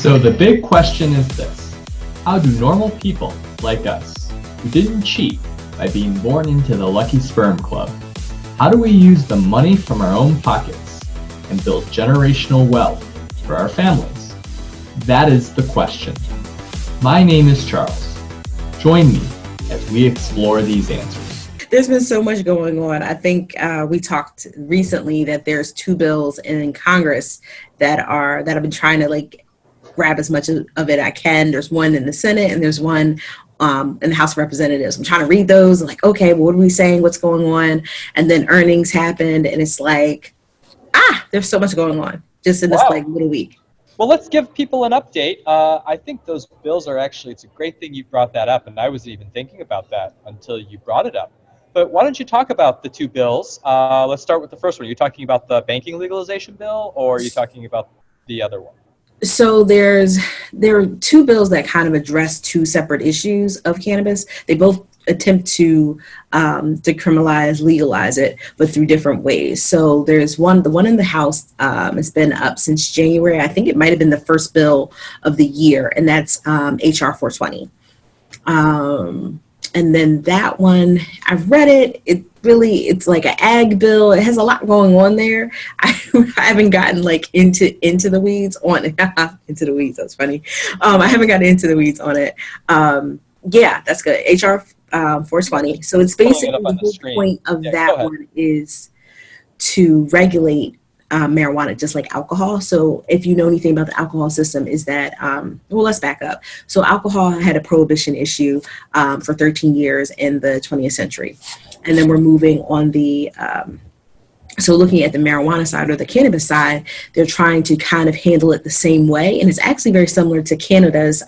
So the big question is this: how do normal people like us, who didn't cheat by being born into the Lucky Sperm Club, how do we use the money from our own pockets and build generational wealth for our families? That is the question. My name is Charles. Join me as we explore these answers. There's been so much going on. I think we talked recently that there's two bills in Congress that have been trying to grab as much of it I can. There's one in the Senate and there's one in the House of Representatives. I'm trying to read those. I'm like, okay, well, what are we saying? What's going on? And then earnings happened, and it's like, there's so much going on just in this little week. Well, let's give people an update. I think those bills are it's a great thing you brought that up, and I wasn't even thinking about that until you brought it up. But why don't you talk about the two bills? Let's start with the first one. Are you talking about the banking legalization bill, or are you talking about the other one? So there are two bills that kind of address two separate issues of cannabis. They both attempt to decriminalize, legalize it, but through different ways. So there's the one in the House, it's been up since January. I think it might have been the first bill of the year, and that's HR 420. And then that one, I've read it. It's like an ag bill. It has a lot going on there. I haven't gotten into the weeds on it. Into the weeds. That's funny. I haven't gotten into the weeds on it. Yeah, that's good. HR 420. So it's basically the whole point of that one is to regulate marijuana, just like alcohol. So if you know anything about the alcohol system, is that, let's back up. So alcohol had a prohibition issue for 13 years in the 20th century. And then we're moving on so looking at the marijuana side or the cannabis side, they're trying to kind of handle it the same way. And it's actually very similar to Canada's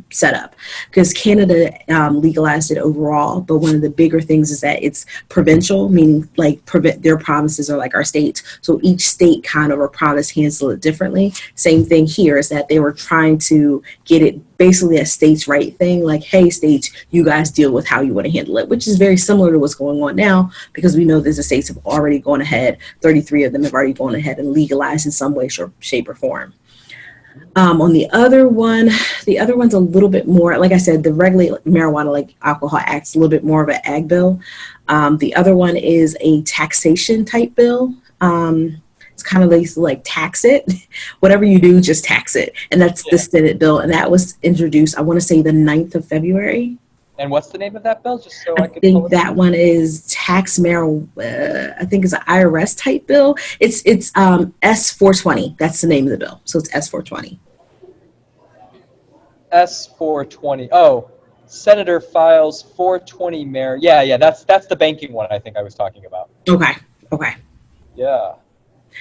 setup, because Canada legalized it overall. But one of the bigger things is that it's provincial, meaning their provinces are like our states. So each state kind of or province handles it differently. Same thing here is that they were trying to get it basically a states' right thing, like, hey, states, you guys deal with how you want to handle it, which is very similar to what's going on now, because we know that the states have already gone ahead, 33 of them have already gone ahead and legalized in some way, shape, or form. On the other one's a little bit more, like I said, the Regulate Marijuana like Alcohol Act's a little bit more of an ag bill. The other one is a taxation type bill. It's kind of like tax it. Whatever you do, just tax it. And that's the Senate bill. And that was introduced, I want to say the 9th of February. And what's the name of that bill? Just so I can think that one is tax marijuana. I think it's an IRS type bill. It's S420. That's the name of the bill. So it's S420. S420. Oh, Senator files 420 mayor. Yeah. That's the banking one I think I was talking about. Okay. Yeah.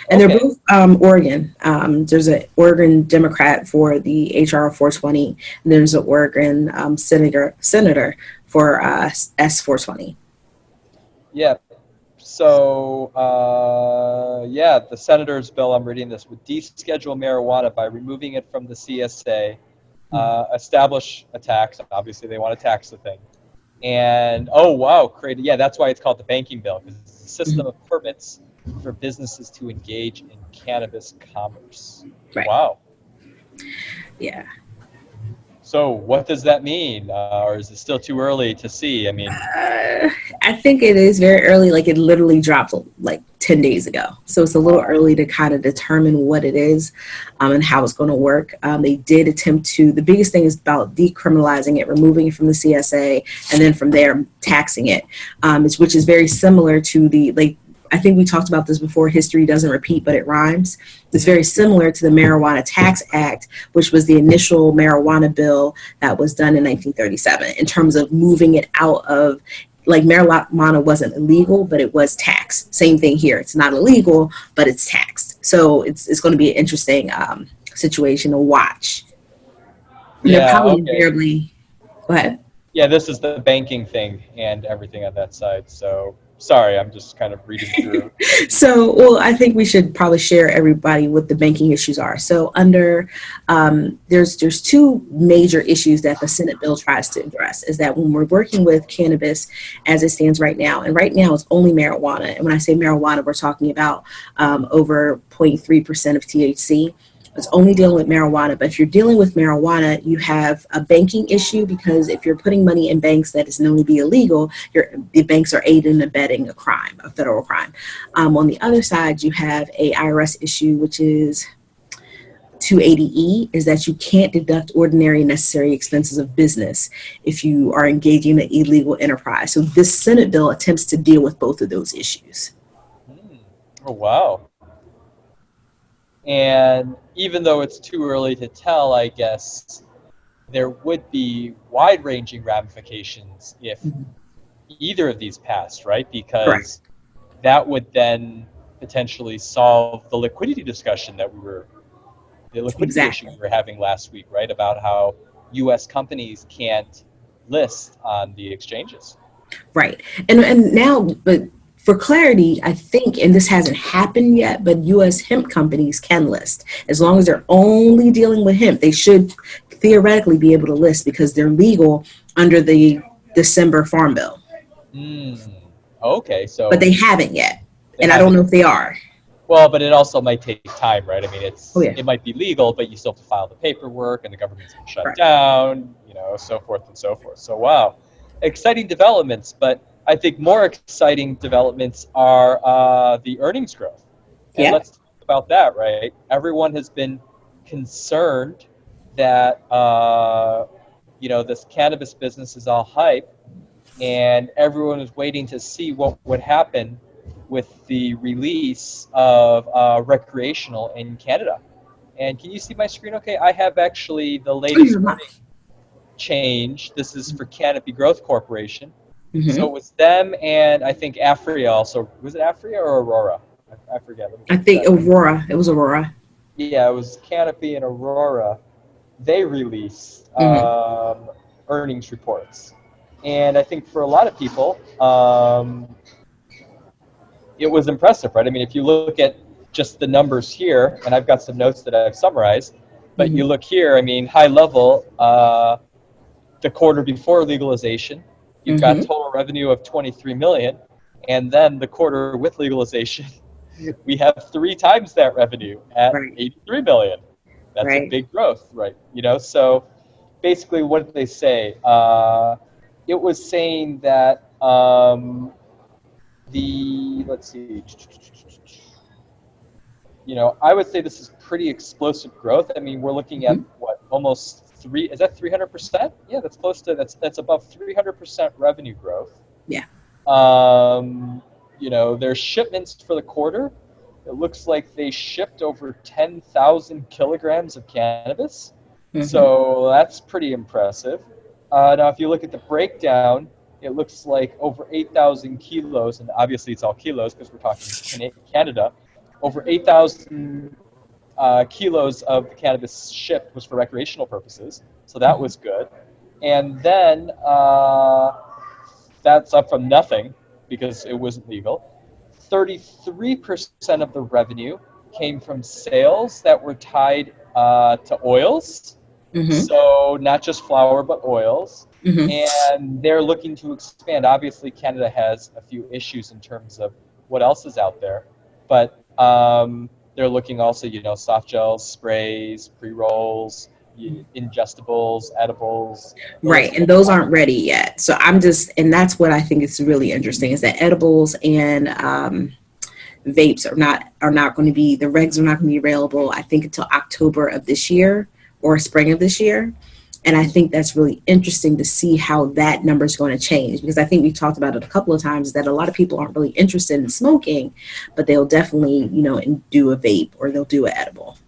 And they're both Oregon. There's an Oregon Democrat for the HR 420, and there's an Oregon senator for S420. Yeah. So, the senator's bill, I'm reading this, would deschedule marijuana by removing it from the CSA, establish a tax. Obviously, they want to tax the thing. And, that's why it's called the banking bill, because it's a system of permits for businesses to engage in cannabis commerce. Right. Wow. Yeah. So what does that mean? Or is it still too early to see? I mean, I think it is very early. It literally dropped 10 days ago. So it's a little early to kind of determine what it is and how it's going to work. They did attempt to, the biggest thing is about decriminalizing it, removing it from the CSA, and then from there taxing it, which is very similar to I think we talked about this before, history doesn't repeat, but it rhymes. It's very similar to the Marijuana Tax Act, which was the initial marijuana bill that was done in 1937 in terms of moving it out of, marijuana wasn't illegal, but it was taxed. Same thing here. It's not illegal, but it's taxed. So it's going to be an interesting situation to watch. Yeah, probably invariably, go ahead. Yeah, this is the banking thing and everything on that side, so... Sorry, I'm just kind of reading through. So, I think we should probably share everybody what the banking issues are. So under, there's two major issues that the Senate bill tries to address, is that when we're working with cannabis as it stands right now, and right now it's only marijuana. And when I say marijuana, we're talking about over 0.3% of THC. It's only dealing with marijuana. But if you're dealing with marijuana, you have a banking issue, because if you're putting money in banks that is known to be illegal, the banks are aiding and abetting a crime, a federal crime. On the other side, you have a IRS issue, which is 280E, is that you can't deduct ordinary and necessary expenses of business if you are engaging in an illegal enterprise. So this Senate bill attempts to deal with both of those issues. Oh, wow. And even though it's too early to tell, I guess there would be wide-ranging ramifications if either of these passed, right? Because Correct. that would then potentially solve the liquidity discussion the liquidity issue Exactly. we were having last week, right? About how U.S. companies can't list on the exchanges. Right. And now, but for clarity, I think, and this hasn't happened yet, but U.S. hemp companies can list. As long as they're only dealing with hemp, they should theoretically be able to list, because they're legal under the December Farm Bill. Okay, so But they haven't yet. they And I don't haven't. know if they are. Well, but it also might take time, right? I mean, Oh, yeah. it might be legal, but you still have to file the paperwork, and the government's been shut Correct. down, so forth and so forth. So, wow, exciting developments. But I think more exciting developments are the earnings growth. And Yeah. let's talk about that, right? Everyone has been concerned that this cannabis business is all hype, and everyone is waiting to see what would happen with the release of recreational in Canada. And can you see my screen okay? I have actually the latest earning change. This is for Canopy Growth Corporation. So it was them, and I think Afria also. Was it Afria or Aurora? I forget. I think Aurora. It was Aurora. Yeah, it was Canopy and Aurora. They released earnings reports. And I think for a lot of people, it was impressive, right? I mean, if you look at just the numbers here, and I've got some notes that I've summarized, but you look here, I mean, high level, the quarter before legalization, you've got total revenue of 23 million, and then the quarter with legalization, we have 3 times that revenue at 83 million. That's a big growth, right? So basically, what did they say? It was saying that let's see, I would say this is pretty explosive growth. I mean, we're looking at what, almost is that 300%? Yeah, that's close to, that's above 300% revenue growth. Yeah. Their shipments for the quarter, it looks like they shipped over 10,000 kilograms of cannabis. So that's pretty impressive. Now, if you look at the breakdown, it looks like over 8,000 kilos, and obviously it's all kilos because we're talking Canada. Over 8,000 kilos of the cannabis shipped was for recreational purposes, so that was good. And then that's up from nothing because it wasn't legal. 33% of the revenue came from sales that were tied to oils. So not just flour, but oils. And they're looking to expand. Obviously, Canada has a few issues in terms of what else is out there. But they're looking also, soft gels, sprays, pre-rolls, ingestibles, edibles. Right, and those aren't ready yet. So and that's what I think is really interesting, is that edibles and vapes are not going to be, the regs are not going to be available, I think, until October of this year or spring of this year. And I think that's really interesting to see how that number is going to change, because I think we've talked about it a couple of times that a lot of people aren't really interested in smoking, but they'll definitely, do a vape or they'll do an edible.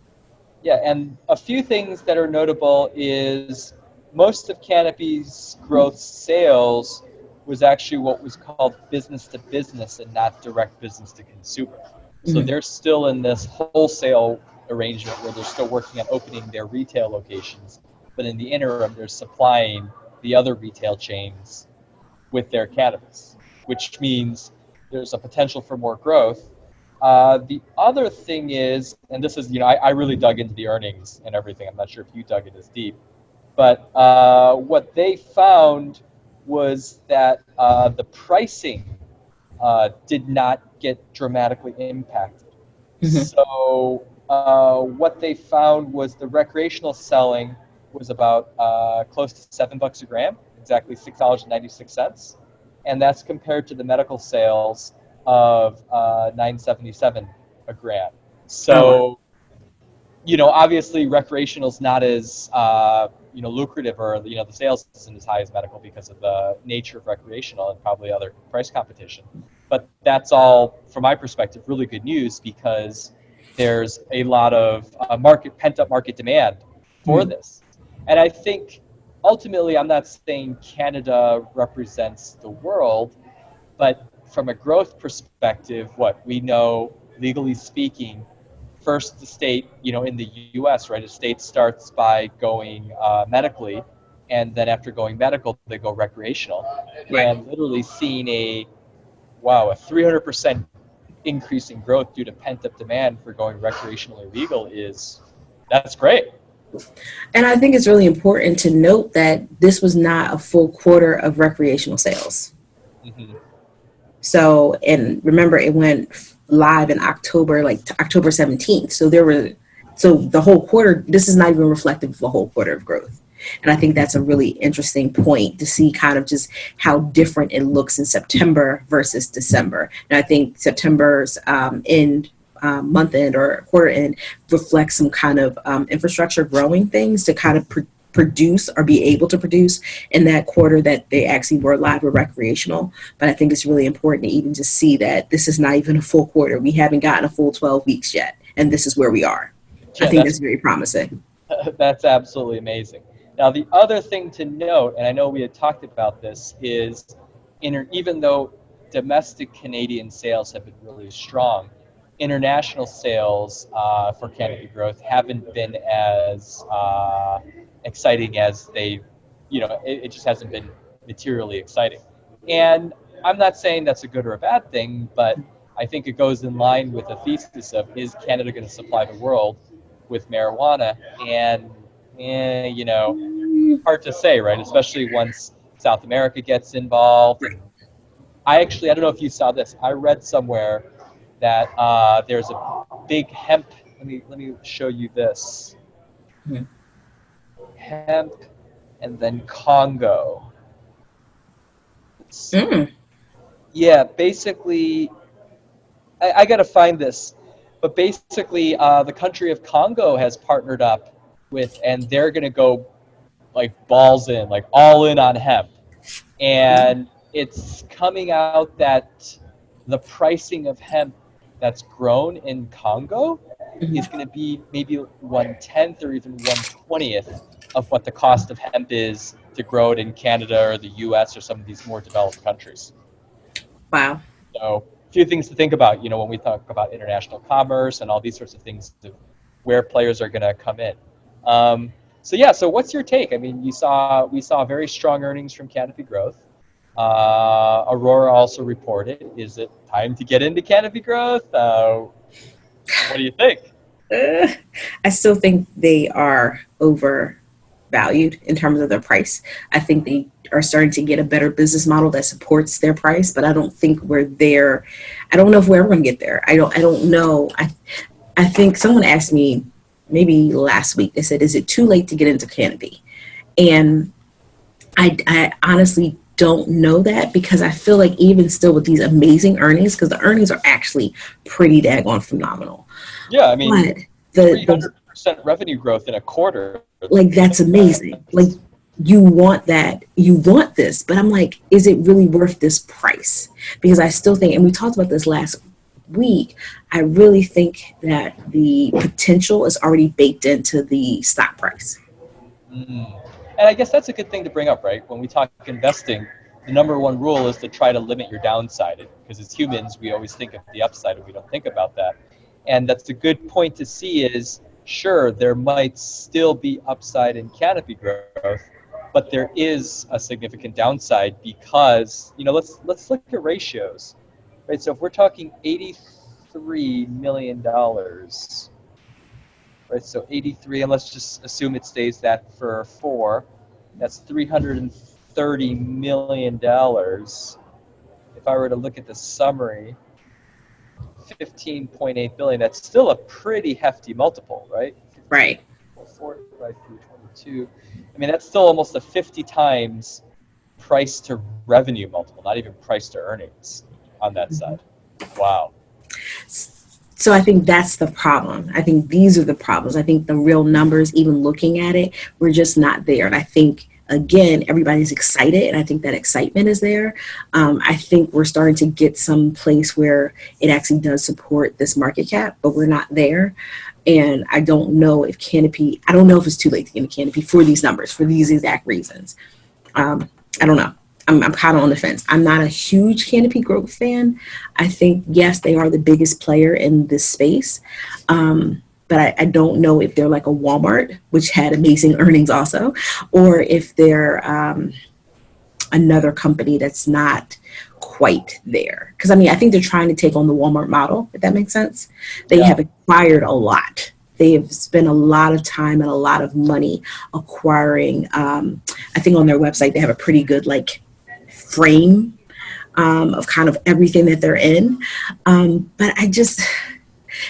Yeah, and a few things that are notable is most of Canopy's growth sales was actually what was called business to business and not direct business to consumer. So they're still in this wholesale arrangement where they're still working on opening their retail locations, but in the interim, they're supplying the other retail chains with their cannabis, which means there's a potential for more growth. The other thing is, and this is, I really dug into the earnings and everything. I'm not sure if you dug it as deep, but what they found was that the pricing did not get dramatically impacted. So what they found was the recreational selling was about close to $7 a gram, exactly $6.96, and that's compared to the medical sales of $9.77 a gram. So, obviously recreational is not as lucrative, or the sales isn't as high as medical because of the nature of recreational and probably other price competition. But that's all, from my perspective, really good news, because there's a lot of pent-up market demand for this. And I think ultimately, I'm not saying Canada represents the world, but from a growth perspective, what we know, legally speaking, first the state, in the U.S., right, a state starts by going medically, and then after going medical, they go recreational. Right. And literally seeing a 300% increase in growth due to pent-up demand for going recreational or legal that's great. And I think it's really important to note that this was not a full quarter of recreational sales. Mm-hmm. So, and remember, it went live in October, like October 17th. So the whole quarter, this is not even reflective of a whole quarter of growth. And I think that's a really interesting point to see kind of just how different it looks in September versus December. And I think September's month end or quarter end reflects some kind of infrastructure growing things to kind of produce or be able to produce in that quarter that they actually were live or recreational. But I think it's really important to even just see that this is not even a full quarter. We haven't gotten a full 12 weeks yet, and this is where we are. Yeah, I think that's very promising. That's absolutely amazing. Now, the other thing to note, and I know we had talked about this, is even though domestic Canadian sales have been really strong, international sales for Canopy growth haven't been as exciting as it just hasn't been materially exciting. And I'm not saying that's a good or a bad thing, but I think it goes in line with the thesis of, is Canada going to supply the world with marijuana? And hard to say, right? Especially once South America gets involved. And I don't know if you saw this. I read somewhere that there's a big hemp. Let me show you this. Hemp, and then Congo. Yeah, basically, I got to find this, but basically, the country of Congo has partnered up with, and they're going to go like balls in, like all in on hemp. And it's coming out that the pricing of hemp that's grown in Congo is going to be maybe 1/10 or even 1/20th of what the cost of hemp is to grow it in Canada or the US or some of these more developed countries. Wow. So a few things to think about, when we talk about international commerce and all these sorts of things, of where players are going to come in. So what's your take? I mean, we saw very strong earnings from Canopy growth. Aurora also reported. Is it time to get into Canopy growth? What do you think? I still think they are overvalued in terms of their price. I think they are starting to get a better business model that supports their price, but I don't think we're there. I don't know if we're ever going to get there. I don't know. I think someone asked me maybe last week, they said, is it too late to get into Canopy? And I honestly don't know that, because I feel like even still with these amazing earnings, because the earnings are actually pretty daggone phenomenal. Yeah, I mean, but 300% revenue growth in a quarter. Like, that's amazing. Like, you want that, you want this, but I'm like, is it really worth this price? Because I still think, and we talked about this last week, I really think that the potential is already baked into the stock price. And I guess that's a good thing to bring up, right? When we talk investing, the number one rule is to try to limit your downside, because as humans, we always think of the upside and we don't think about that. And that's a good point to see is, sure, there might still be upside in Canopy growth, but there is a significant downside because, let's look at ratios, right? So if we're talking $83 million, right? So 83, and let's just assume it stays that for 4, that's $330 million. If I were to look at the summary, 15.8 billion. That's still a pretty hefty multiple, right? Right. 4 by 322. I mean, that's still almost a 50 times price to revenue multiple, not even price to earnings on that side. Wow. So I think that's the problem. I think these are the problems. I think the real numbers, even looking at it, we're just not there. And I think, again, everybody's excited, and I think that excitement is there. I think we're starting to get some place where it actually does support this market cap, but we're not there. And I don't know if Canopy, I don't know if it's too late to get a Canopy for these numbers, for these exact reasons. I don't know. I'm kind of on the fence. I'm not a huge Canopy growth fan. I think, yes, they are the biggest player in this space. But I don't know if they're like a Walmart, which had amazing earnings also, or if they're another company that's not quite there. Because I mean, I think they're trying to take on the Walmart model, if that makes sense. They have acquired a lot. They have spent a lot of time and a lot of money acquiring. I think on their website, they have a pretty good like frame of kind of everything that they're in. But I just,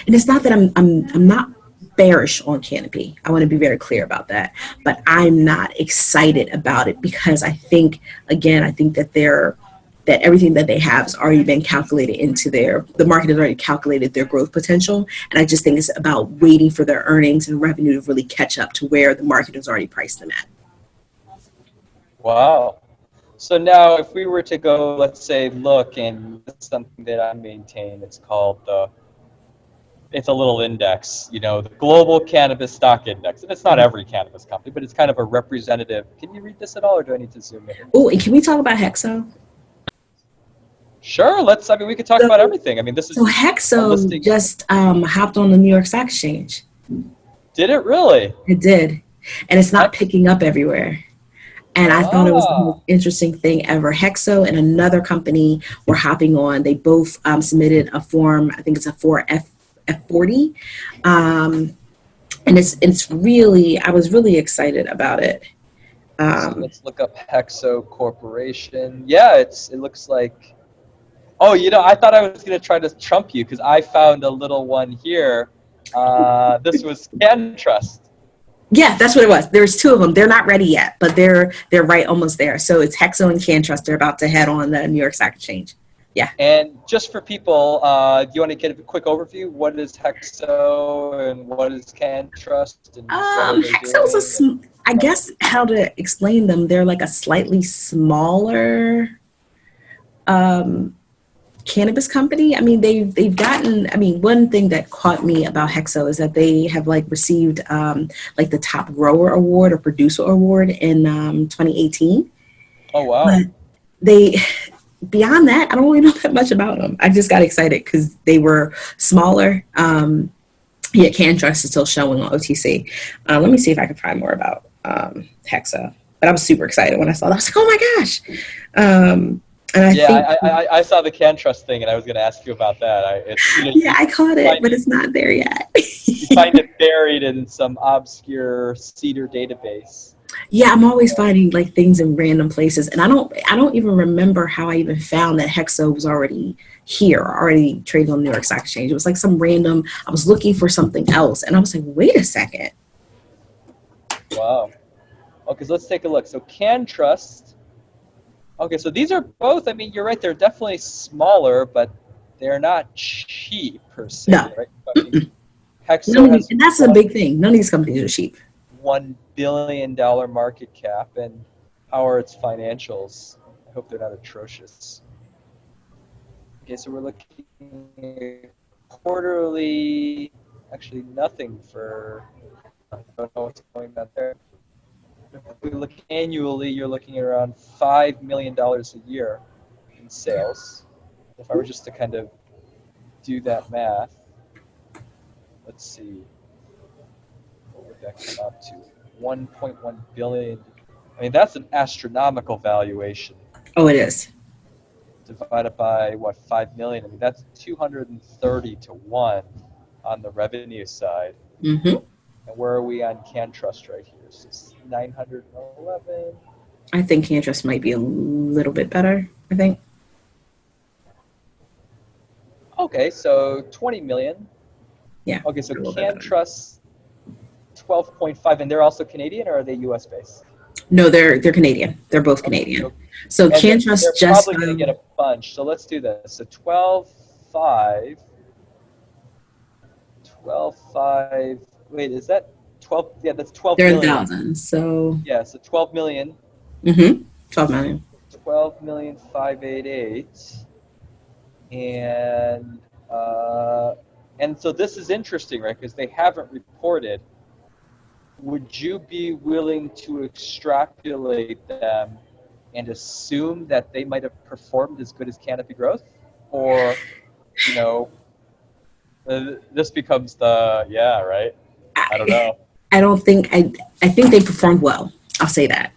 and it's not that I'm not bearish on Canopy. I want to be very clear about that. But I'm not excited about it because I think, again, I think that that everything that they have has already been calculated into the market has already calculated their growth potential. And I just think it's about waiting for their earnings and revenue to really catch up to where the market has already priced them at. Wow. So now if we were to go, let's say, look, and it's something that I maintain, it's called it's a little index, the Global Cannabis Stock Index. And it's not every cannabis company, but it's kind of a representative. Can you read this at all, or do I need to zoom in? Oh, and can we talk about Hexo? Sure, we could talk about everything. I mean, this is so Hexo just hopped on the New York Stock Exchange. Did it really? It did. And it's not picking up everywhere. And I thought it was the most interesting thing ever. Hexo and another company were hopping on. They both submitted a form. I think it's a F40. And it's really, I was really excited about it. So let's look up Hexo Corporation. Yeah, it looks like, I thought I was going to try to trump you because I found a little one here. This was Canntrust. Yeah, that's what it was. There's two of them. They're not ready yet, but they're right almost there. So it's Hexo and Canntrust. They're about to head on the New York Stock Exchange. Yeah. And just for people, do you want to get a quick overview? What is Hexo and what is Canntrust? Hexo's I guess how to explain them. They're like a slightly smaller cannabis company. I mean, they've gotten, I mean, one thing that caught me about Hexo is that they have like received like the top grower award or producer award in 2018. Oh, wow. But beyond that, I don't really know that much about them. I just got excited because they were smaller. Yeah, Canntrust is still showing on OTC. Let me see if I can find more about Hexo. But I was super excited when I saw that. I was like, oh my gosh. And I saw the Canntrust thing, and I was going to ask you about that. I caught it, but it's not there yet. You find it buried in some obscure Cedar database. Yeah, I'm always finding like things in random places, and I don't even remember how I even found that Hexo was already here, already trading on the New York Stock Exchange. It was like some random. I was looking for something else, and I was like, wait a second. Wow. Okay, so let's take a look. So Canntrust. Okay, so these are both, I mean, you're right, they're definitely smaller, but they're not cheap per se, no. Right? I mean, Hexo has and that's a big thing. None of these companies are cheap. $1 billion market cap, and how are its financials? I hope they're not atrocious. Okay, so we're looking at quarterly, actually nothing for, I don't know what's going on there. If we look annually, you're looking at around $5 million a year in sales. If I were just to kind of do that math, let's see, what would that come up to? 1.1 billion. I mean, that's an astronomical valuation. Oh, it is. Divided by, 5 million? I mean, that's 230 to 1 on the revenue side. Mm-hmm. And where are we on Canntrust right here? So it's 911. I think Canntrust might be a little bit better, I think. Okay, so 20 million. Yeah. Okay, so a little bit better. Canntrust 12.5, and they're also Canadian, or are they US based? No, they're Canadian. They're both Okay, Canadian. so So and they're Canntrust just probably going to get a bunch. So let's do this. So 12.5, 12.5. Wait, is that 12? Yeah, that's 12 they're in million. thousands. So Yeah, so 12 million. 12 million. 12,588, and and so this is interesting, right? Because they haven't reported. Would you be willing to extrapolate them and assume that they might have performed as good as Canopy Growth, or you know, this becomes the right? I don't know. I don't think I think they performed well. I'll say that.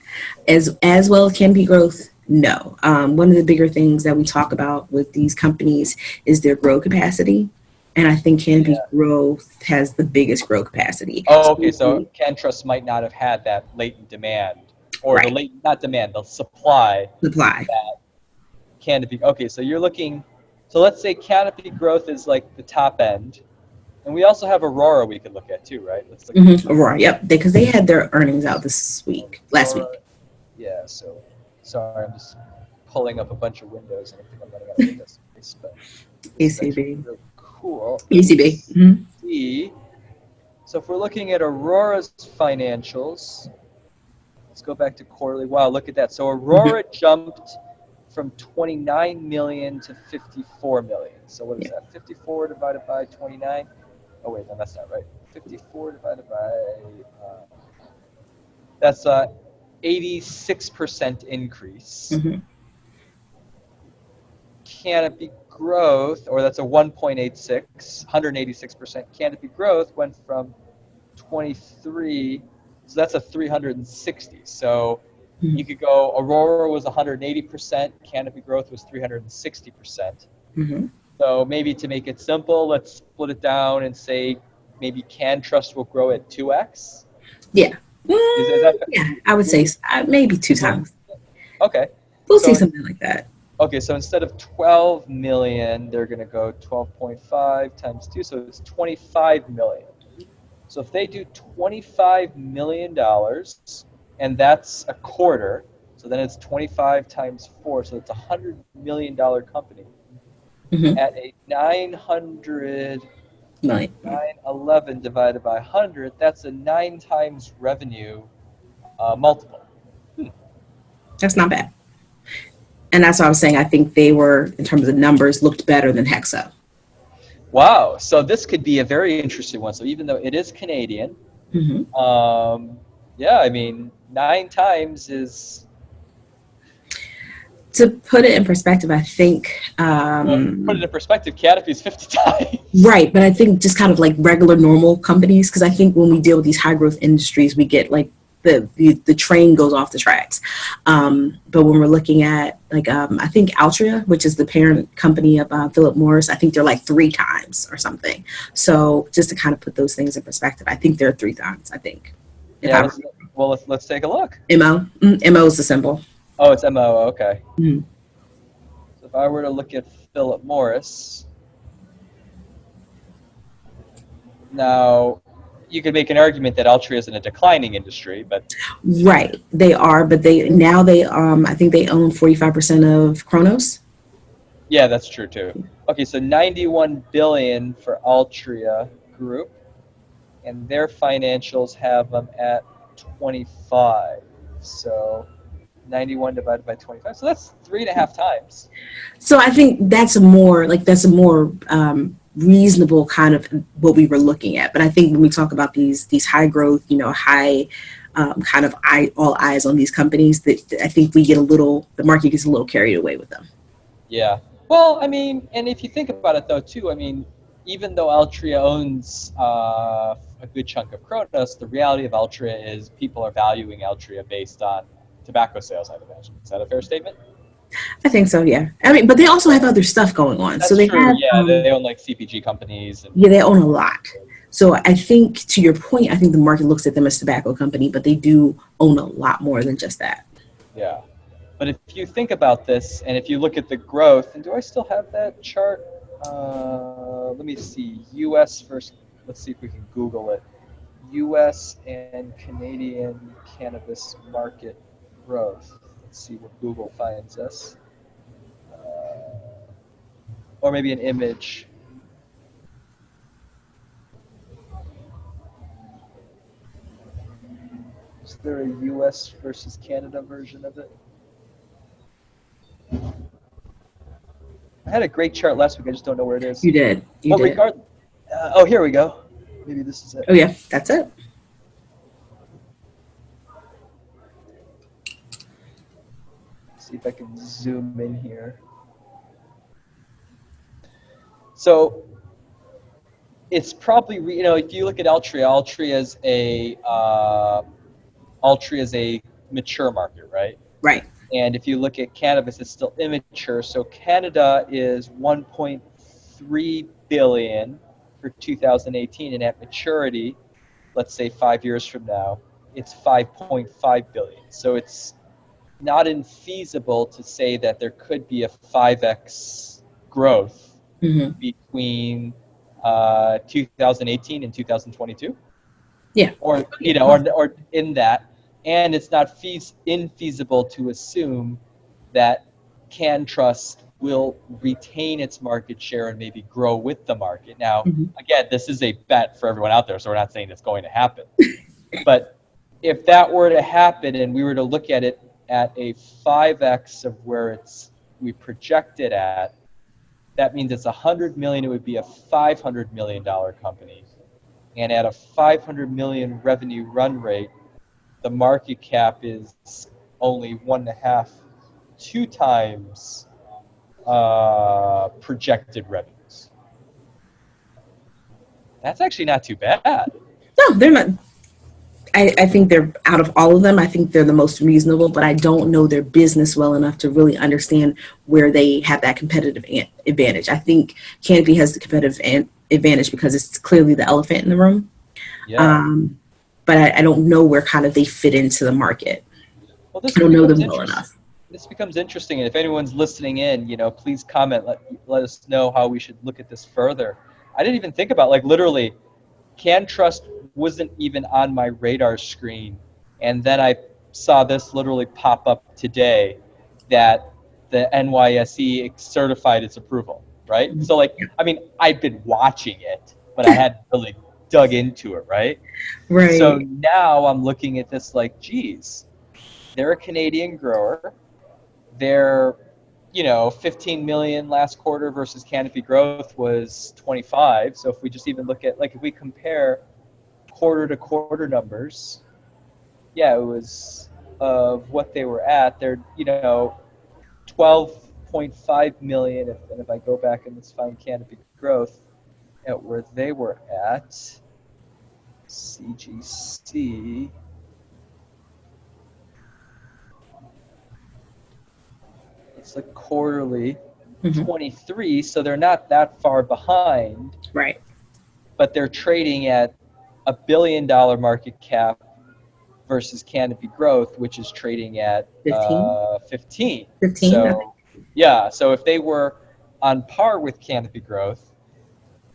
As well as Canopy Growth, no. One of the bigger things that we talk about with these companies is their grow capacity. And I think Canopy Growth has the biggest grow capacity. Oh, okay. So Canntrust might not have had that latent demand, or the Right. latent, not demand, the supply Supply. that Canopy. Okay, so you're looking. So let's say Canopy Growth is like the top end, and we also have Aurora we could look at too, right? Let's look at Aurora, yep. Because they had their earnings out last week. Yeah. So sorry, I'm just pulling up a bunch of windows, and I think I'm running out of window space. But this is actually ECB. really cool. ECB. See. So if we're looking at Aurora's financials, let's go back to quarterly. Wow, look at that. So Aurora jumped from 29 million to 54 million. So what is that? 54 divided by 29? Oh wait, no, that's not right. 54 divided by that's a 86% increase. Canopy Growth, or that's a 186%. Canopy Growth went from 23, so that's a 360. So you could go, Aurora was 180%, Canopy Growth was 360%. So maybe to make it simple, let's split it down and say maybe Canntrust will grow at 2x. Yeah. That, yeah, I would say maybe 2 times. Okay. We'll see something like that. Okay, so instead of 12 million, they're going to go 12.5 times 2, so it's 25 million. So if they do $25 million, and that's a quarter, so then it's 25 times 4, so it's a $100 million company. At a 911 divided by 100, that's a 9 times revenue multiple. That's not bad. And that's what I was saying. I think they were, in terms of numbers, looked better than Hexo. Wow. So this could be a very interesting one. So even though it is Canadian, yeah, I mean, 9 times is... To put it in perspective, I think... put it in perspective, Canopy is 50 times. Right, but I think just kind of like regular, normal companies, because I think when we deal with these high-growth industries, we get like the train goes off the tracks. But when we're looking at like I think Altria, which is the parent company of Philip Morris, I think they're like 3 times or something. So just to kind of put those things in perspective, I think they're 3 times. I think. Yeah. Well, let's take a look. MO. MO is the symbol. Oh, it's MO. Okay. So if I were to look at Philip Morris, now. You could make an argument that Altria is in a declining industry, but right, they are, but they I think they own 45% of Kronos. Yeah, that's true too. Okay, so 91 billion for Altria Group, and their financials have them at 25. So 91 divided by 25. So that's 3.5 times. So I think that's a more reasonable kind of what we were looking at. But I think when we talk about these high growth, high kind of all eyes on these companies, that I think the market gets a little carried away with them. Yeah. Well, I mean, and if you think about it though too, I mean, even though Altria owns a good chunk of Kronos, the reality of Altria is people are valuing Altria based on tobacco sales, I'd imagine. Is that a fair statement? I think so, yeah. I mean, but they also have other stuff going on. That's so they true. have, They own like CPG companies. Yeah, they own a lot. So I think, to your point, I think the market looks at them as a tobacco company, but they do own a lot more than just that. Yeah. But if you think about this, and if you look at the growth, and do I still have that chart? Let me see. U.S. first. Let's see if we can Google it. U.S. and Canadian cannabis market growth. Let's see what Google finds us. Or maybe an image. Is there a U.S. versus Canada version of it? I had a great chart last week. I just don't know where it is. You did. You But did. oh, here we go. Maybe this is it. Oh yeah, that's it. See if I can zoom in here. So it's probably, if you look at Altria is a mature market, right? Right. And if you look at cannabis, it's still immature. So Canada is 1.3 billion for 2018, and at maturity, let's say 5 years from now, it's 5.5 billion. So it's not infeasible to say that there could be a 5x growth between 2018 and 2022. Yeah. Or or in that, and it's not infeasible to assume that Canntrust will retain its market share and maybe grow with the market. Now, again, this is a bet for everyone out there, so we're not saying it's going to happen. But if that were to happen and we were to look at it at a 5x of where we project it at, that means it's 100 million. It would be a $500 million company. And at a 500 million revenue run rate, the market cap is only 1.5, 2 times projected revenues. That's actually not too bad. No, they're not. I think they're, out of all of them, I think they're the most reasonable, but I don't know their business well enough to really understand where they have that competitive advantage. I think Canopy has the competitive advantage because it's clearly the elephant in the room. Yeah. But I don't know where kind of they fit into the market. Well, this I don't know them well enough. This becomes interesting, and if anyone's listening in, please comment. Let us know how we should look at this further. I didn't even think about, literally, Canntrust wasn't even on my radar screen, and then I saw this literally pop up today that the NYSE certified its approval, right? So, I've been watching it, but I hadn't really dug into it, right? Right. So now I'm looking at this geez, they're a Canadian grower. They're, 15 million last quarter versus Canopy growth was 25. So if we just even look at, if we compare quarter to quarter numbers, yeah, it was of what they were at. They're, 12.5 million. And if I go back and let's find Canopy growth at where they were at, CGC. It's quarterly 23, so they're not that far behind. Right. But they're trading at $1 billion market cap versus Canopy growth, which is trading at 15. 15. So, yeah, so if they were on par with Canopy growth,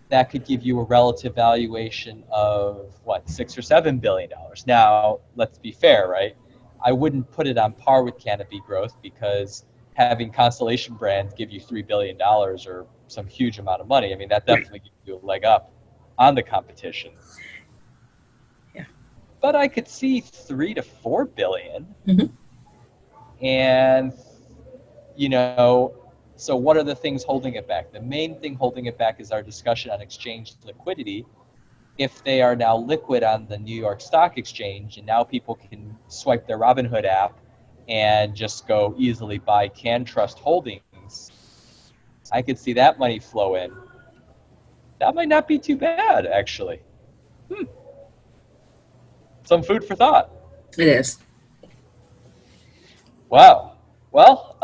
that could give you a relative valuation of $6 or $7 billion. Now, let's be fair, right? I wouldn't put it on par with Canopy growth because having Constellation Brands give you $3 billion or some huge amount of money, that definitely gives you a leg up on the competition. Yeah. But I could see $3 to $4 billion. And, so what are the things holding it back? The main thing holding it back is our discussion on exchange liquidity. If they are now liquid on the New York Stock Exchange, and now people can swipe their Robinhood app and just go easily buy Canntrust holdings, I could see that money flow in. That might not be too bad, actually. Some food for thought. It is. Wow. Well,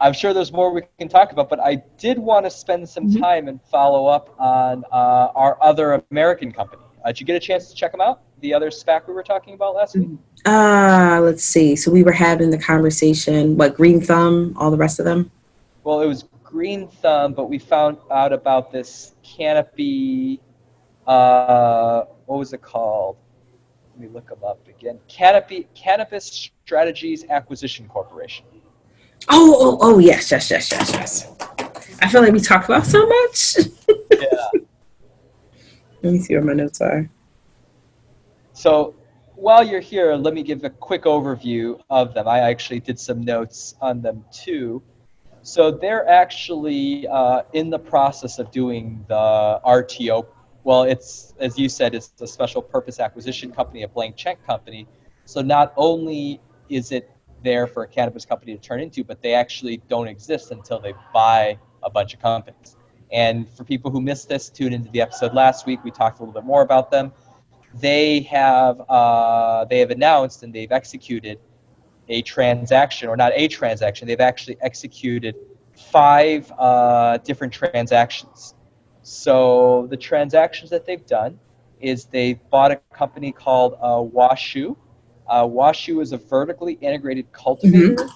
I'm sure there's more we can talk about, but I did want to spend some time and follow up on our other American company. Did you get a chance to check them out? The other SPAC we were talking about last week? Let's see. So we were having the conversation, Green Thumb, all the rest of them? Well, it was Green Thumb, but we found out about this Canopy. What was it called? Let me look them up again. Canopy, Cannabis Strategies Acquisition Corporation. Oh, yes. I feel like we talk about so much. Yeah. Let me see where my notes are. So while you're here, let me give a quick overview of them. I actually did some notes on them too. So they're actually in the process of doing the RTO. Well, it's, as you said, it's a special purpose acquisition company, a blank check company. So not only is it there for a cannabis company to turn into, but they actually don't exist until they buy a bunch of companies. And for people who missed this, tune into the episode last week. We talked a little bit more about them. They have announced and they've executed a transaction, or not a transaction. They've actually executed 5 different transactions. So the transactions that they've done is they've bought a company called Washu. Washu is a vertically integrated cultivator,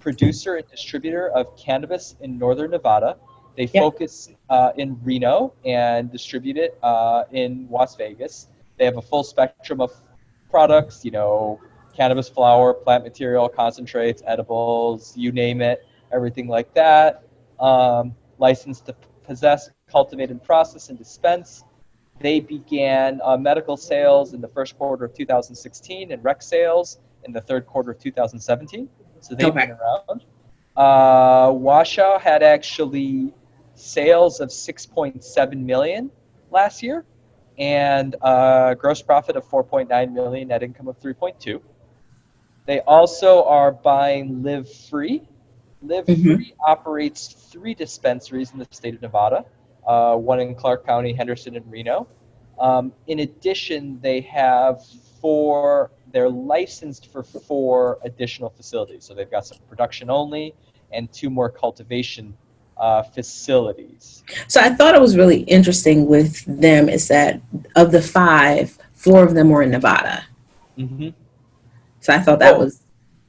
producer, and distributor of cannabis in northern Nevada. They focus in Reno and distribute it in Las Vegas. They have a full spectrum of products, cannabis flower, plant material, concentrates, edibles, you name it, everything like that. Licensed to possess, cultivate, and process and dispense. They began medical sales in the first quarter of 2016 and rec sales in the third quarter of 2017. So they've been around. Washoe had actually sales of $6.7 million last year and gross profit of $4.9 million, net income of $3.2. They also are buying Live Free. Live Free operates 3 dispensaries in the state of Nevada, one in Clark County, Henderson, and Reno. In addition, they have they're licensed for 4 additional facilities. So they've got some production only and 2 more cultivation facilities. So I thought it was really interesting with them is that of the 5, 4 of them were in Nevada. So I thought that was...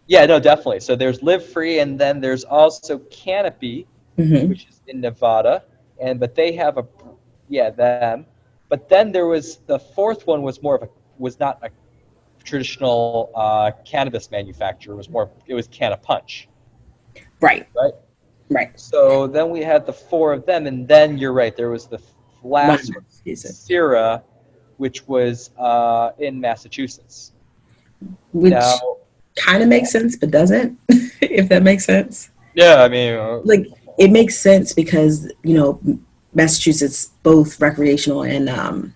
Yeah, no, definitely. So there's Live Free, and then there's also Canopy, which is in Nevada. But they have them. But then there was the 4th one was not a traditional cannabis manufacturer. It was Canna Punch. Right. So then we had the 4 of them, and then you're right. There was the last one, Syrah, which was in Massachusetts. Which kind of makes sense, but doesn't, if that makes sense. Yeah, I mean... it makes sense because, Massachusetts, both recreational and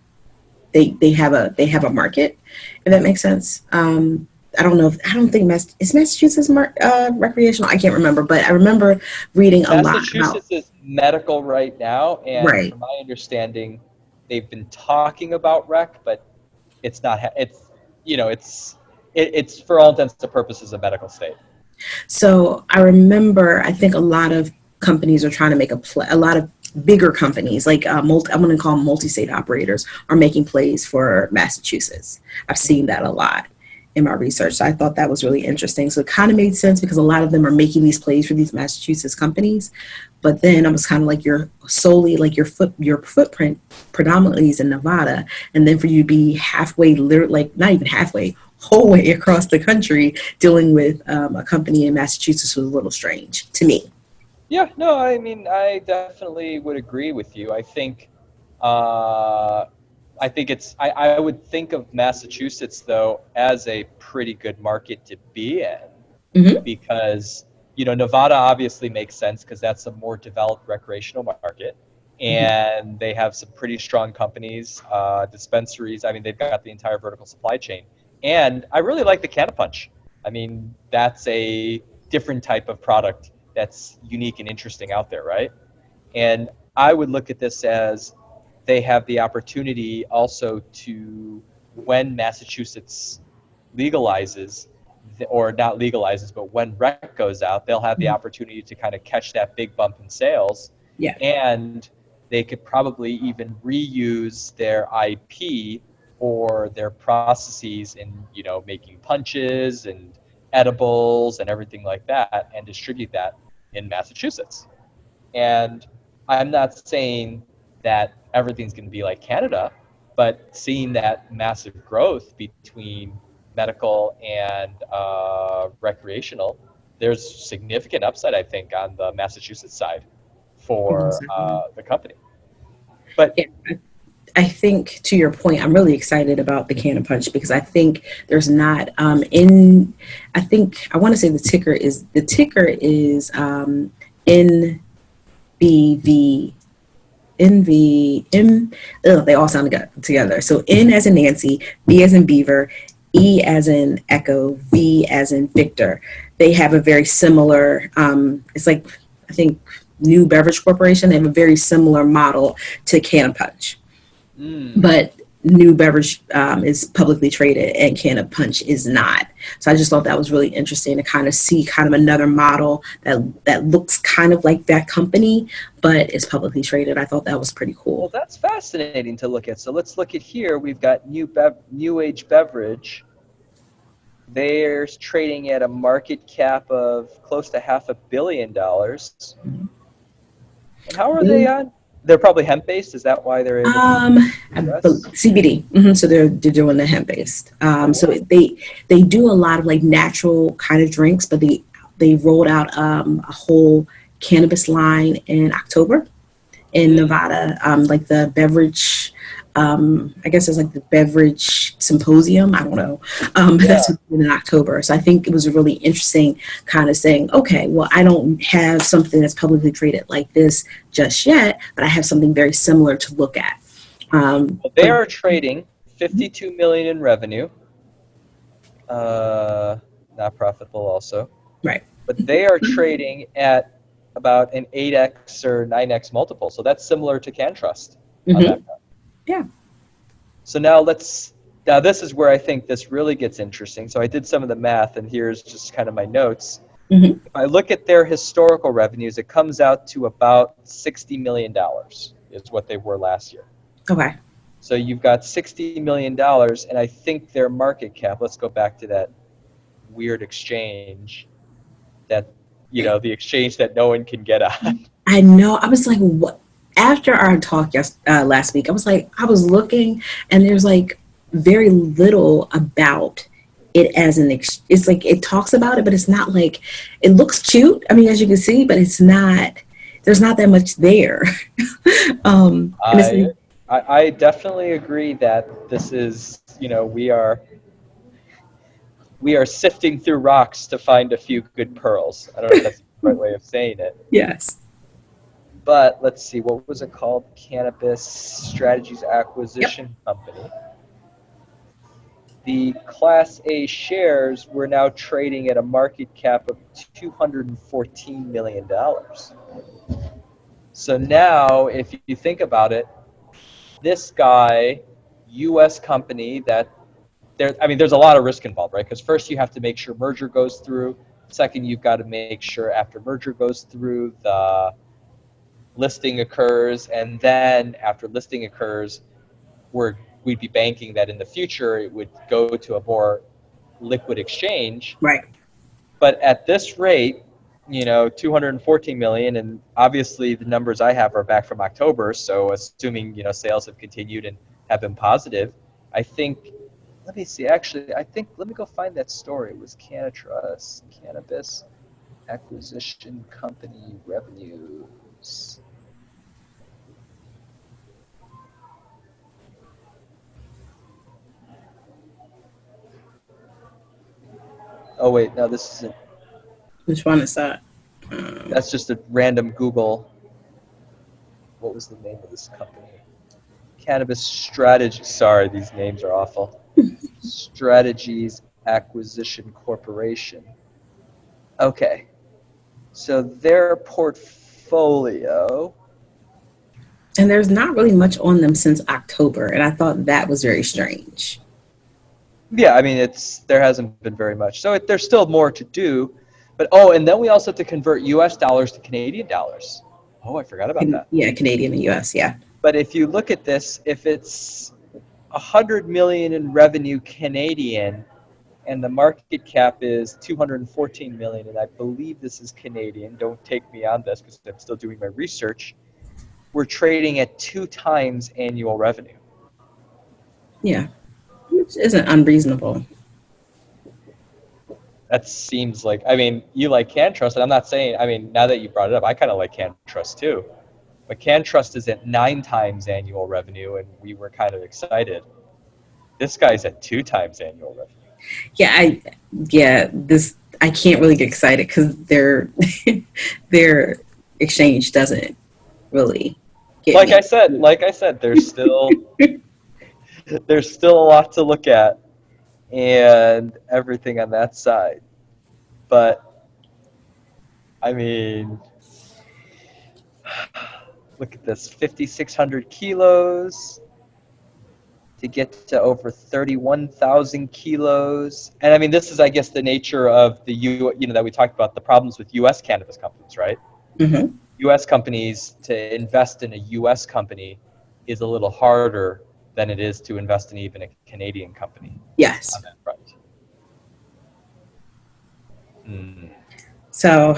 they have a market, if that makes sense. I don't think is Massachusetts recreational? I can't remember, but I remember reading a lot about... Massachusetts is medical right now, and from my understanding, they've been talking about rec, but it's not... It's for all intents and purposes a medical state. So I remember, I think a lot of companies are trying to make a lot of bigger companies, like I'm going to call them multi-state operators, are making plays for Massachusetts. I've seen that a lot in my research. So I thought that was really interesting. So it kind of made sense because a lot of them are making these plays for these Massachusetts companies. But then I was kind of like, your footprint predominantly is in Nevada. And then for you to be halfway, not even halfway, whole way across the country dealing with a company in Massachusetts was a little strange to me. Yeah, no, I mean, I definitely would agree with you. I think I would think of Massachusetts, though, as a pretty good market to be in because, Nevada obviously makes sense because that's a more developed recreational market. And they have some pretty strong companies, dispensaries. I mean, they've got the entire vertical supply chain. And I really like the Canna Punch. I mean, that's a different type of product that's unique and interesting out there, right? And I would look at this as they have the opportunity also to, when Massachusetts legalizes, or not legalizes, but when rec goes out, they'll have the opportunity to kind of catch that big bump in sales. Yeah. And they could probably even reuse their IP or their processes in, making punches and edibles and everything like that and distribute that in Massachusetts. And I'm not saying that everything's going to be like Canada, but seeing that massive growth between medical and recreational, there's significant upside, I think, on the Massachusetts side for the company. But Yeah, I think to your point, I'm really excited about the Can of Punch because I think there's not I think I want to say the ticker is NBV. They all sound together. So N as in Nancy, B as in Beaver, E as in Echo, V as in Victor. They have a very similar, it's like, I think, New Beverage Corporation. They have a very similar model to Can of Punch. But New Beverage is publicly traded and Can of Punch is not. So I just thought that was really interesting to kind of see kind of another model that looks kind of like that company, but is publicly traded. I thought that was pretty cool. Well, that's fascinating to look at. So let's look at here. We've got New Age Beverage. They're trading at a market cap of close to $500 million. And how are they on? They're probably hemp-based. Is that why they're able CBD. So they're doing the hemp-based. So they do a lot of like natural kind of drinks, but they rolled out a whole cannabis line in October in Nevada, like the beverage. I guess it's like the beverage symposium. I don't know. But that's in October. So I think it was really interesting kind of saying, okay, well, I don't have something that's publicly traded like this just yet, but I have something very similar to look at. Well, they are trading $52 million in revenue. Not profitable also. Right. But they are trading at about an 8x or 9x multiple. So that's similar to Canntrust on that front. Yeah. So now this is where I think this really gets interesting. So I did some of the math, and here's just kind of my notes. If I look at their historical revenues, it comes out to about $60 million is what they were last year. Okay. So you've got $60 million, and I think their market cap, let's go back to that weird exchange that, the exchange that no one can get on. I know. I was like, what? After our talk last week, I was looking, and there's like very little about it as it's like it talks about it, but it's not like it looks cute. I mean, as you can see, but it's not. There's not that much there. I definitely agree that this is, we are sifting through rocks to find a few good pearls. I don't know if that's the right way of saying it. Yes. But let's see, what was it called? Cannabis Strategies Acquisition Company. The Class A shares were now trading at a market cap of $214 million. So now, if you think about it, this guy, U.S. company, there's a lot of risk involved, right? Because first you have to make sure merger goes through. Second, you've got to make sure after merger goes through, the listing occurs, and then after listing occurs, we'd be banking that in the future it would go to a more liquid exchange. Right. But at this rate, 214 million, and obviously the numbers I have are back from October, so assuming sales have continued and have been positive, I think. Let me see. Actually, let me go find that story. It was Cannabis Acquisition Company revenues. Oh wait, no, this isn't. Which one is that? That's just a random Google. What was the name of this company? Cannabis Strategy. Sorry, these names are awful. Strategies Acquisition Corporation. Okay. So their portfolio. And there's not really much on them since October, and I thought that was very strange. Yeah, I mean, there hasn't been very much. So there's still more to do. But, and then we also have to convert U.S. dollars to Canadian dollars. Oh, I forgot about that. Yeah, Canadian and U.S., yeah. But if you look at this, if it's 100 million in revenue Canadian, and the market cap is 214 million, and I believe this is Canadian. Don't take me on this because I'm still doing my research. We're trading at 2 times annual revenue. Yeah, which isn't unreasonable. That seems like, I mean, you like Canntrust, and I'm not saying, I mean, now that you brought it up, I kind of like Canntrust too. But Canntrust is at 9 times annual revenue, and we were kind of excited. This guy's at 2 times annual revenue. I can't really get excited because their exchange doesn't really get Like me. I said, there's still a lot to look at and everything on that side. But I mean, look at this, 5,600 kilos to get to over 31,000 kilos. And I mean, this is, I guess, the nature of that we talked about, the problems with U.S. cannabis companies, right? Mm-hmm. U.S. companies, to invest in a U.S. company is a little harder than it is to invest in even a Canadian company. Yes. On that front. So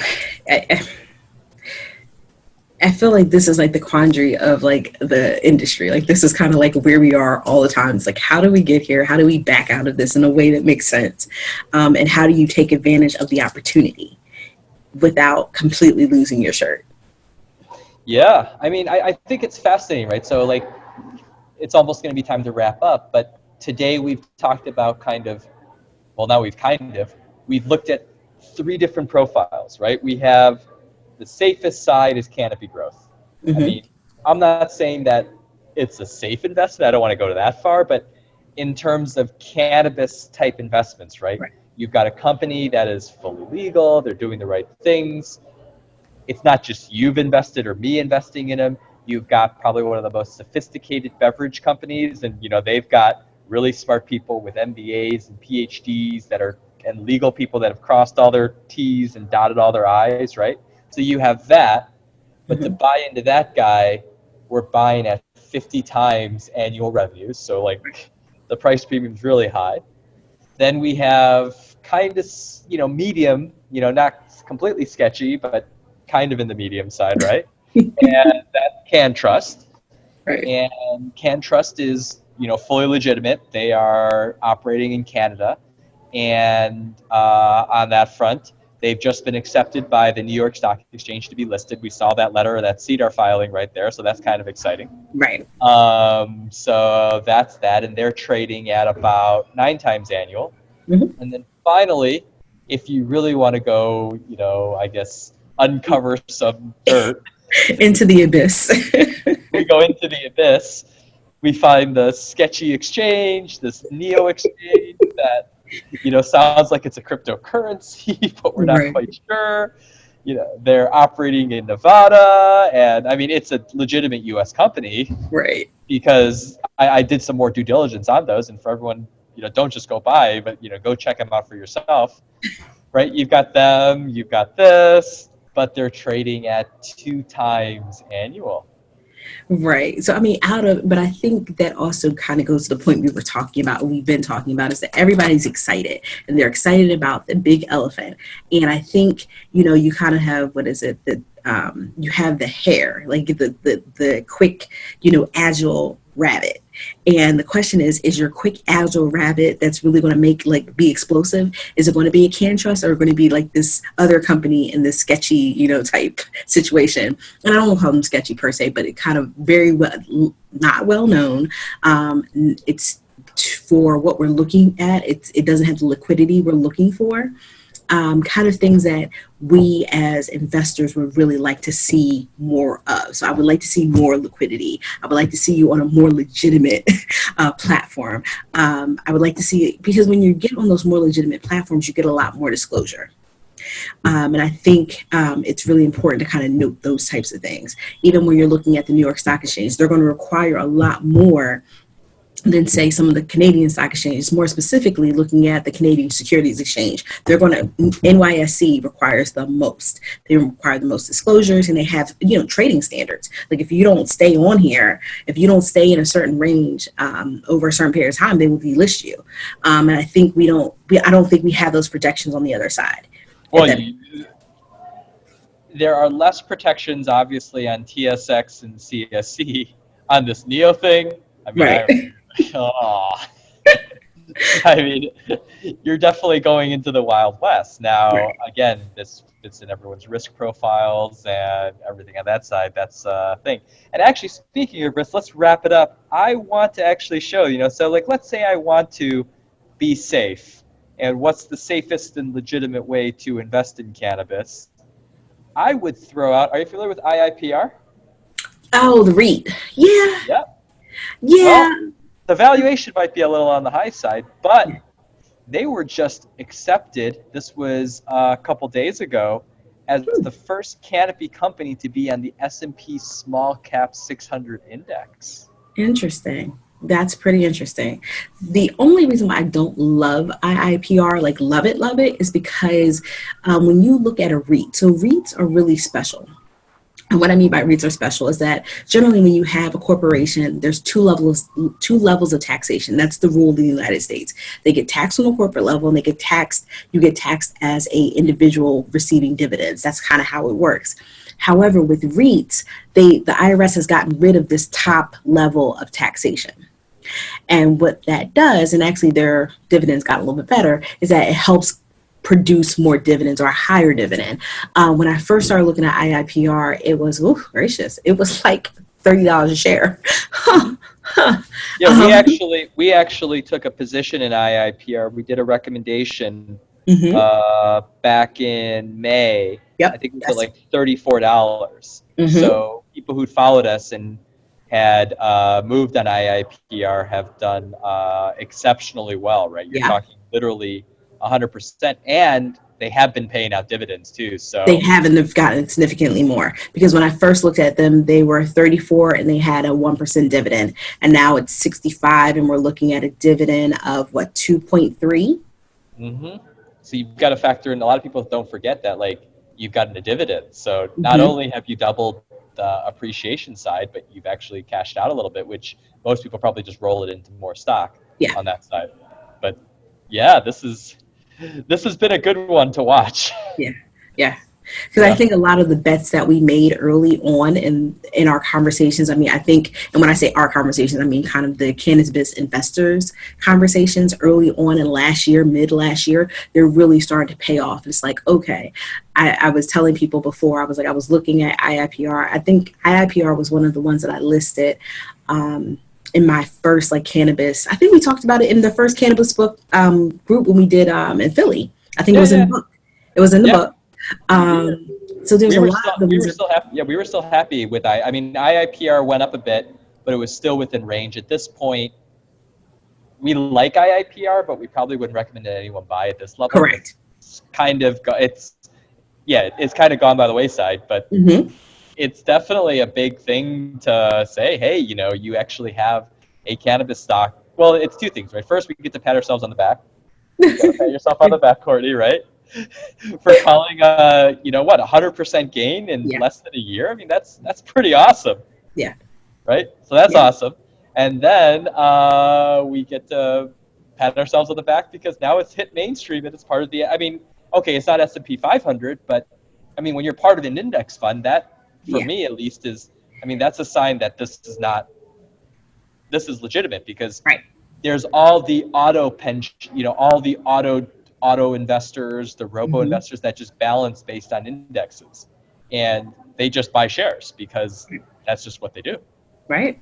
I feel like this is like the quandary of like the industry. Like this is kind of like where we are all the time. It's like, how do we get here? How do we back out of this in a way that makes sense? And how do you take advantage of the opportunity without completely losing your shirt? Yeah, I mean, I think it's fascinating, right? So like, it's almost going to be time to wrap up, but today we've talked about we've looked at 3 different profiles, right? We have the safest side is Canopy growth. Mm-hmm. I mean, I'm not saying that it's a safe investment. I don't want to go to that far, but in terms of cannabis type investments, right? You've got a company that is fully legal. They're doing the right things. It's not just you've invested or me investing in them. You've got probably one of the most sophisticated beverage companies, and they've got really smart people with MBAs and PhDs and legal people that have crossed all their T's and dotted all their I's, right? So you have that, but to buy into that guy, we're buying at 50 times annual revenues. So like the price premium is really high. Then we have kind of, medium, not completely sketchy, but kind of in the medium side, right? And that's Canntrust. Right. And Canntrust is, fully legitimate. They are operating in Canada. And on that front, they've just been accepted by the New York Stock Exchange to be listed. We saw that letter, that CEDAR filing right there, so that's kind of exciting. Right. So that's that, and they're trading at about 9 times annual. Mm-hmm. And then finally, if you really want to go, I guess, uncover some dirt. Into the abyss. We go into the abyss. We find the sketchy exchange, this Neo exchange that sounds like it's a cryptocurrency, but we're not quite sure. They're operating in Nevada, and I mean, it's a legitimate U.S. company. Right. Because I did some more due diligence on those, and for everyone, don't just go buy, but go check them out for yourself. Right? You've got them, you've got this, but they're trading at 2 times annual. Right. So, I mean, but I think that also kind of goes to the point we've been talking about, is that everybody's excited and they're excited about the big elephant. And I think, you kind of have, you have the hare, like the quick, agile rabbit. And the question is your quick agile rabbit that's really going to be explosive? Is it going to be a Canntrust, or going to be like this other company in this sketchy, type situation? And I don't call them sketchy per se, but it kind of very well, not well known. It's for what we're looking at. It doesn't have the liquidity we're looking for. Kind of things that we as investors would really like to see more of. So I would like to see more liquidity. I would like to see you on a more legitimate platform. I would like to see it, because when you get on those more legitimate platforms, you get a lot more disclosure. And I think it's really important to kind of note those types of things. Even when you're looking at the New York Stock Exchange, they're going to require a lot more than say some of the Canadian stock exchanges, more specifically looking at the Canadian Securities Exchange. They're going to, NYSE requires the most. They require the most disclosures, and they have, trading standards. Like if you don't stay on here, if you don't stay in a certain range over a certain period of time, they will delist you. And I think I don't think we have those protections on the other side. Well, there are less protections, obviously, on TSX and CSE. On this NEO thing, I mean, right. I mean, you're definitely going into the Wild West. Now, Right. again, this fits in everyone's risk profiles and everything on that side. That's a thing. And actually, speaking of risk, let's wrap it up. I want to actually show, so like, let's say I want to be safe. And what's the safest and legitimate way to invest in cannabis? I would throw out, are you familiar with IIPR? Oh, the REIT. Yeah. Yeah. Yeah. Well, the valuation might be a little on the high side, but they were just accepted. This was a couple days ago as the first Canopy company to be on the S&P Small Cap 600 Index. Interesting. That's pretty interesting. The only reason why I don't love IIPR, like love it, is because when you look at a REIT, so REITs are really special. And what I mean by REITs are special is that generally when you have a corporation, there's two levels of taxation. That's the rule in the United States. They get taxed on the corporate level, and you get taxed as a individual receiving dividends. That's kind of how it works. However, with REITs, the IRS has gotten rid of this top level of taxation. And what that does, and actually their dividends got a little bit better, is that it helps produce more dividends or a higher dividend. When I first started looking at IIPR, it was, gracious, it was like $30 a share. Yeah, we actually took a position in IIPR. We did a recommendation back in May. Yep, I think it was at like $34. So people who followed us and had moved on IIPR have done exceptionally well, right? You're talking literally 100%, and they have been paying out dividends too. So they haven't. They've gotten significantly more, because when I first looked at them, they were 34 and they had a 1% dividend, and now it's 65, and we're looking at a dividend of 2.3. So you've got to factor in. A lot of people don't forget that, like, you've gotten a dividend. So not only have you doubled the appreciation side, but you've actually cashed out a little bit, which most people probably just roll it into more stock on that side. But yeah, this has been a good one to watch. Yeah. Because I think a lot of the bets that we made early on in our conversations, and when I say our conversations, I mean kind of the cannabis investors conversations early on in mid last year, they're really starting to pay off. It's like, okay, I was telling people before, I was looking at IIPR. I think IIPR was one of the ones that I listed in my first cannabis. I think we talked about it in the first cannabis book group when we did in Philly. I think it was in the book. It was in the book. So there's a lot of we were still happy. Yeah, we were still happy with IIPR went up a bit, but it was still within range. At this point, we like IIPR, but we probably wouldn't recommend that anyone buy at this level. Correct. It's kind of gone by the wayside, but it's definitely a big thing to say, hey, you actually have a cannabis stock. Well, it's two things, right? First, we get to pat ourselves on the back. You gotta pat yourself on the back, Courtney, right? For calling 100% gain in less than a year. I mean, that's pretty awesome. Yeah. Right? So that's awesome. And then we get to pat ourselves on the back because now it's hit mainstream and it's part of it's not S&P 500, but when you're part of an index fund, that for me at least is, that's a sign that this is legitimate, because there's all the auto pension, all the auto investors, the robo investors that just balance based on indexes, and they just buy shares because that's just what they do. Right.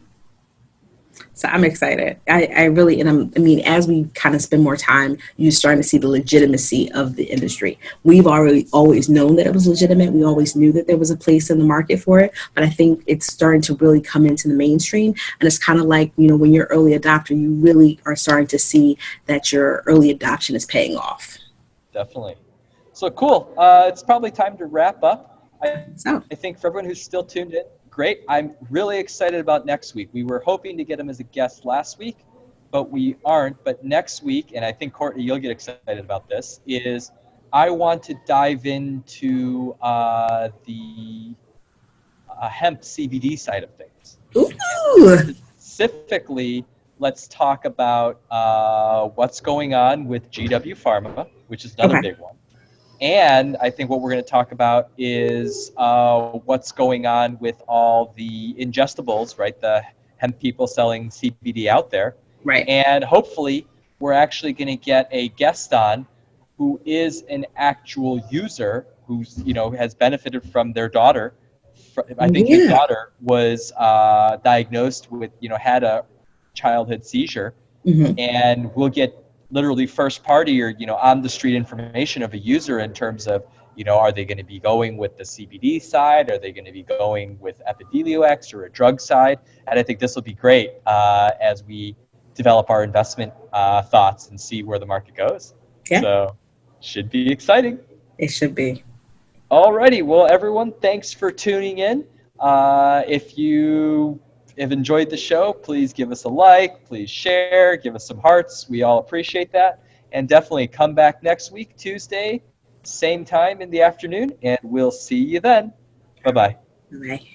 So I'm excited. I really, as we kind of spend more time, you're starting to see the legitimacy of the industry. We've always known that it was legitimate. We always knew that there was a place in the market for it, but I think it's starting to really come into the mainstream. And it's kind of like, when you're early adopter, you really are starting to see that your early adoption is paying off. Definitely. So cool. It's probably time to wrap up. I think for everyone who's still tuned in, great. I'm really excited about next week. We were hoping to get him as a guest last week, but we aren't. But next week, and I think Courtney, you'll get excited about this, is I want to dive into the hemp CBD side of things. Ooh. Specifically, let's talk about what's going on with GW Pharma, which is another Okay. big one. And I think what we're going to talk about is what's going on with all the ingestibles, right? The hemp people selling CBD out there. Right. And hopefully, we're actually going to get a guest on who is an actual user who's, has benefited from their daughter. I think his Yeah. daughter was diagnosed with, had a childhood seizure, Mm-hmm. and we'll get literally first party or on the street information of a user in terms of are they going to be going with the CBD side, are they going to be going with Epidiolex or a drug side. And I think this will be great as we develop our investment thoughts and see where the market goes. Yeah. So should be exciting. It should be. Alrighty, well everyone, thanks for tuning in. If you have enjoyed the show, please give us a like, please share, give us some hearts. We all appreciate that. And definitely come back next week, Tuesday, same time in the afternoon, and we'll see you then. Bye-bye. Bye.